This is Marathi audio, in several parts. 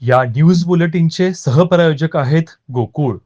या न्यूज बुलेटिनचे सहप्रायोजक आहेत Gokul.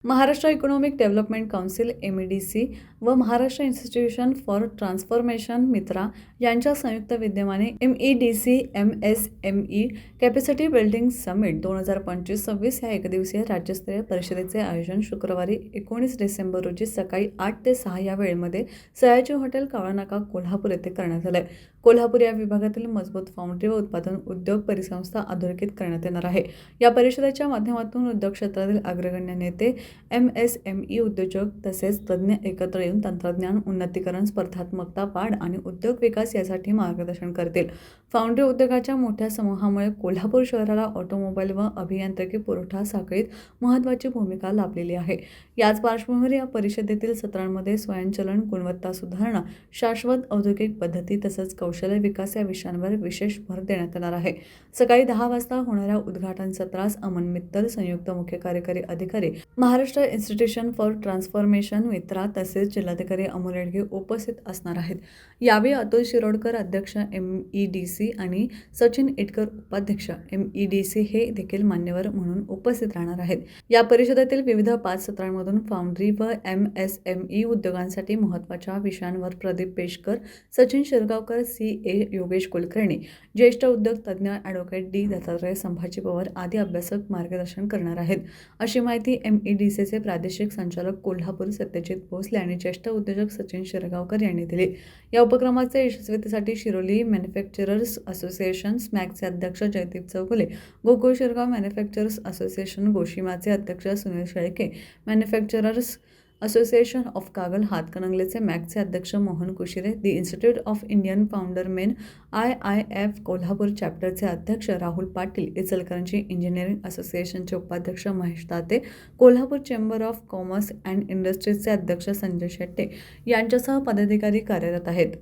Maharashtra economic development council (MEDC) व महाराष्ट्र इन्स्टिट्यूशन फॉर ट्रान्सफॉर्मेशन मित्रा यांच्या संयुक्त विद्यमाने MEDC MSME capacity building summit 2025-26 या एकदिवसीय राज्यस्तरीय परिषदेचे आयोजन शुक्रवारी 19 डिसेंबर रोजी सकाळी 8 ते 6 या वेळेमध्ये सयाजी हॉटेल, कावळानाका, कोल्हापूर येथे करण्यात आले. कोल्हापूर या विभागातील मजबूत फाउंड्री व उत्पादन उद्योग परिसंस्था अधोरेखित करण्यात येणार आहे. या परिषदेच्या माध्यमातून उद्योग क्षेत्रातील अग्रगण्य नेते, MSME उद्योजक तसेच तज्ज्ञ एकत्र येऊन तंत्रज्ञान उन्नतीकरण, स्पर्धात्मकता वाढ आणि उद्योग विकास यासाठी मार्गदर्शन करतील. फाउंड्री उद्योगाच्या मोठ्या समूहामुळे कोल्हापूर शहराला ऑटोमोबाईल व अभियांत्रिकी पुरवठा साखळीत महत्त्वाची भूमिका लाभलेली आहे. याच पार्श्वभूमीवर या परिषदेतील सत्रांमध्ये स्वयंचलन, गुणवत्ता सुधारणा, शाश्वत औद्योगिक पद्धती तसंच कौशल्य विकास या विषयांवर विशेष भर देण्यात येणार आहे. सकाळी 10 वाजता होणाऱ्या उद्घाटन सत्रास अमन मित्तल, संयुक्त मुख्य कार्यकारी अधिकारी, महाराष्ट्र इन्स्टिट्यूशन फॉर ट्रान्सफॉर्मेशन मित्रा तसेच जिल्हाधिकारी अमोल येडगे उपस्थित असणार आहेत. यावेळी अतुल शिरोडकर, अध्यक्ष MEDC आणि सचिन इटकर, उपाध्यक्ष MEDC हे देखील मान्यवर म्हणून उपस्थित राहणार आहेत. या परिषदेतील विविध 5 सत्रांमधून फाउंड्री व MSME उद्योगांसाठी महत्त्वाच्या विषयांवर प्रदीप पेशकर, सचिन शिरगावकर, CA योगेश कुलकर्णी, ज्येष्ठ उद्योग तज्ज्ञ ॲडव्होकेट D दत्तात्रय, संभाजी पवार आदी अभ्यासक मार्गदर्शन करणार आहेत, अशी माहिती MEDCचे प्रादेशिक संचालक कोल्हापूर सत्यजित भोसले आणि ज्येष्ठ उद्योजक सचिन शिरगावकर यांनी दिली. या उपक्रमाच्या यशस्वीतेसाठी शिरोली मॅन्युफॅक्चरर्स असोसिएशन स्मॅकचे अध्यक्ष जयदीप चौगुले, गोकुळ शिरगाव मॅन्युफॅक्चरर्स असोसिएशन गोशिमाचे अध्यक्ष Sunil Shelke, manufacturers association of Kagal हातकणंगलेचे मॅकचे अध्यक्ष Mohan Kushire, the institute of Indian founder men IIF Kolhapur चॅप्टरचे अध्यक्ष राहुल पाटील, इचलकरंजी इंजिनिअरिंग असोसिएशनचे उपाध्यक्ष Mahesh Tate, Kolhapur chamber of commerce and इंडस्ट्रीजचे अध्यक्ष संजय शेट्टे यांच्यासह पदाधिकारी कार्यरत आहेत.